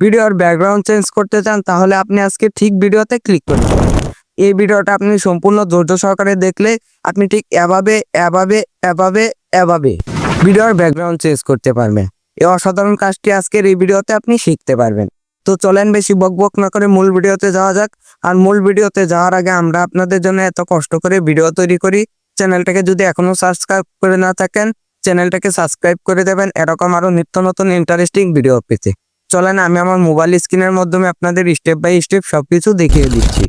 ভিডিওর background change করতে চান তাহলে আপনি আজকে ঠিক ভিডিওতে ক্লিক করুন। এই ভিডিওটা আপনি সম্পূর্ণ ধৈর্য সহকারে দেখলে আপনি ঠিক এভাবে ভিডিওর ব্যাকগ্রাউন্ড চেঞ্জ করতে পারবেন। এই অসাধারণ কাজটি আজকের এই ভিডিওতে আপনি শিখতে পারবেন। তো চলেন বেশি বকবক না করে মূল ভিডিওতে যাওয়া যাক। আর মূল ভিডিওতে যাওয়ার আগে আমরা আপনাদের জন্য এত কষ্ট করে ভিডিও তৈরি করি, চ্যানেলটাকে যদি এখনো সাবস্ক্রাইব করে না থাকেন চ্যানেলটাকে সাবস্ক্রাইব করে দেবেন এরকম আরো নিত্য নতুন ইন্টারেস্টিং ভিডিও পেতে। চলেন আমি আমার মোবাইল স্ক্রিনের মাধ্যমে আপনাদের স্টেপ বাই স্টেপ সবকিছু দেখিয়ে দিচ্ছি।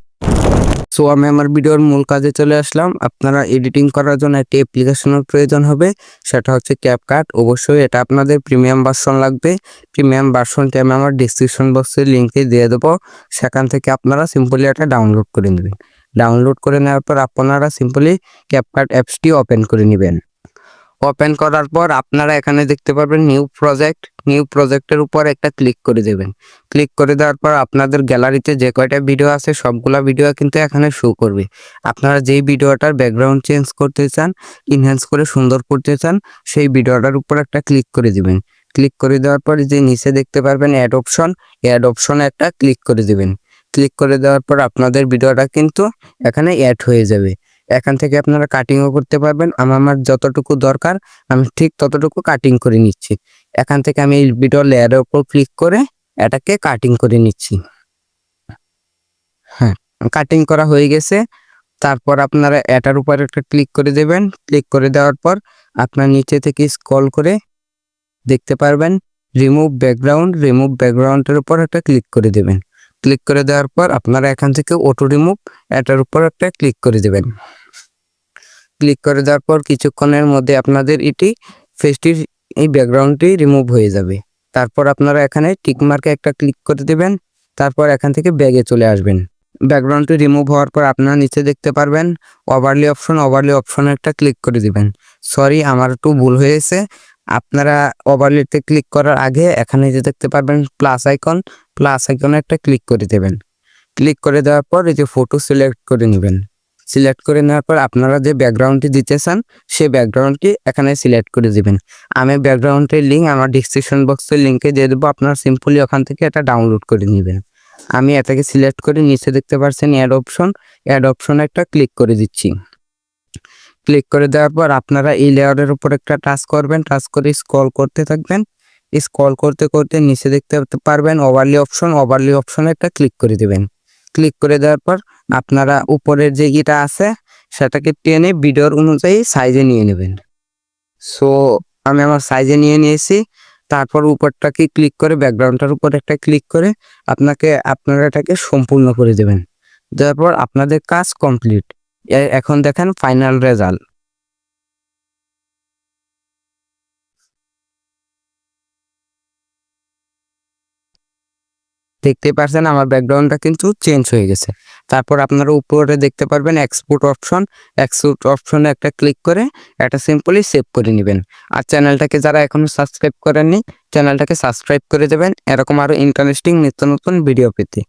সো আমি আমার ভিডিওর মূল কাজে চলে আসলাম। আপনারা এডিটিং করার জন্য একটি অ্যাপ্লিকেশনের প্রয়োজন হবে, সেটা হচ্ছে ক্যাপকাট। অবশ্যই এটা আপনাদের প্রিমিয়াম ভার্সন লাগবে। প্রিমিয়াম ভার্সনটি আমি আমার ডিসক্রিপশন বক্সে লিঙ্কে দিয়ে দেবো, সেখান থেকে আপনারা সিম্পলি এটা ডাউনলোড করে নেবেন। ডাউনলোড করে নেওয়ার পর আপনারা সিম্পলি ক্যাপকাট অ্যাপসটি ওপেন করে নেবেন। ওপেন করার পর আপনারা এখানে দেখতে পারবেন নিউ প্রজেক্টের উপর একটা ক্লিক করে দেবেন। ক্লিক করে দেওয়ার পর আপনাদের গ্যালারিতে যে কয়টা ভিডিও আছে সবগুলা ভিডিও কিন্তু এখানে শো করবে। আপনারা যেই ভিডিওটার ব্যাকগ্রাউন্ড চেঞ্জ করতে চান, ইনহ্যান্স করে সুন্দর করতে চান, সেই ভিডিওটার উপর একটা ক্লিক করে দিবেন। ক্লিক করে দেওয়ার পর যে নিচে দেখতে পারবেন অ্যাড অপশনে একটা ক্লিক করে দিবেন। ক্লিক করে দেওয়ার পর আপনাদের ভিডিওটা কিন্তু এখানে অ্যাড হয়ে যাবে। এখান থেকে আপনারা কাটিংও করতে পারবেন। আমার যতটুকু দরকার আমি ঠিক ততটুকু কাটিং করে নিচ্ছি। এখান থেকে আমি এই ভিডিও লেয়ারের উপর ক্লিক করে এটাকে কাটিং করে নিচ্ছি। হ্যাঁ, কাটিং করা হয়ে গেছে। তারপর আপনারা এটার উপর একটা ক্লিক করে দেবেন। ক্লিক করে দেওয়ার পর আপনার নিচে থেকে স্ক্রল করে দেখতে পারবেন রিমুভ ব্যাকগ্রাউন্ডের উপর একটা ক্লিক করে দেবেন। ক্লিক করে দেওয়ার পর আপনারা এখান থেকে অটো রিমুভ এটার উপর একটা ক্লিক করে দেবেন। ক্লিক করে দেওয়ার পর কিছুক্ষণের মধ্যে আপনাদের ফেসটির এই ব্যাকগ্রাউন্ডটি রিমুভ হয়ে যাবে। তারপর আপনারা এখানে টিক মার্কে একটা ক্লিক করে দেবেন। তারপর এখান থেকে ব্যাগে চলে আসবেন। ব্যাকগ্রাউন্ডটি রিমুভ হওয়ার পর আপনারা নিচে দেখতে পারবেন ওভারলি অপশনে একটা ক্লিক করে দিবেন। সরি, আমার একটু ভুল হয়েছে। আপনারা ওভারলিতে ক্লিক করার আগে এখানে যে দেখতে পারবেন প্লাস আইকনে একটা ক্লিক করে দেবেন। ক্লিক করে দেওয়ার পর এই যে ফটো সিলেক্ট করে নেবেন। সিলেক্ট করে নেওয়ার পর আপনারা যে ব্যাকগ্রাউন্ডটি দিতে চান সেই ব্যাকগ্রাউন্ডটি এখানে সিলেক্ট করে দিবেন। আমি ব্যাকগ্রাউন্ডের লিঙ্ক আমার ডিসক্রিপশন বক্সের লিঙ্কে দিয়ে দেবো, আপনারা সিম্পলি ওখান থেকে এটা ডাউনলোড করে নেবেন। আমি এটাকে সিলেক্ট করে নিচে দেখতে পাচ্ছেন অ্যাড অপশনে একটা ক্লিক করে দিচ্ছি। ক্লিক করে দেওয়ার পর আপনারা এই লেয়ারের উপর একটা টাচ করবেন। টাচ করে স্ক্রল করতে থাকবেন। স্ক্রল করতে নিচে দেখতে পারবেন ওভারলি অপশনে একটা ক্লিক করে দেবেন। ক্লিক করে দেওয়ার পর আপনারা উপরের যে ইটা আছে সেটাকে টেনে ভিডিওর অনুযায়ী সাইজে নিয়ে নেবেন। সো আমি আমার সাইজে নিয়ে নিয়েছি। তারপর উপরটাকে ক্লিক করে ব্যাকগ্রাউন্ডটার উপর একটা ক্লিক করে আপনারা এটাকে সম্পূর্ণ করে দেবেন। দেওয়ার পর আপনাদের কাজ কমপ্লিট। এখন দেখেন ফাইনাল রেজাল্ট। দেখতে পাচ্ছেন আমার ব্যাকগ্রাউন্ডটা কিন্তু চেঞ্জ হয়ে গেছে। তারপর আপনারা উপরে দেখতে পারবেন এক্সপোর্ট অপশনে একটা ক্লিক করে এটা সিম্পলি সেভ করে নেবেন। আর চ্যানেলটাকে যারা এখনো সাবস্ক্রাইব করেননি চ্যানেলটাকে সাবস্ক্রাইব করে দেবেন এরকম আরো ইন্টারেস্টিং নিত্য নতুন ভিডিও পেতে।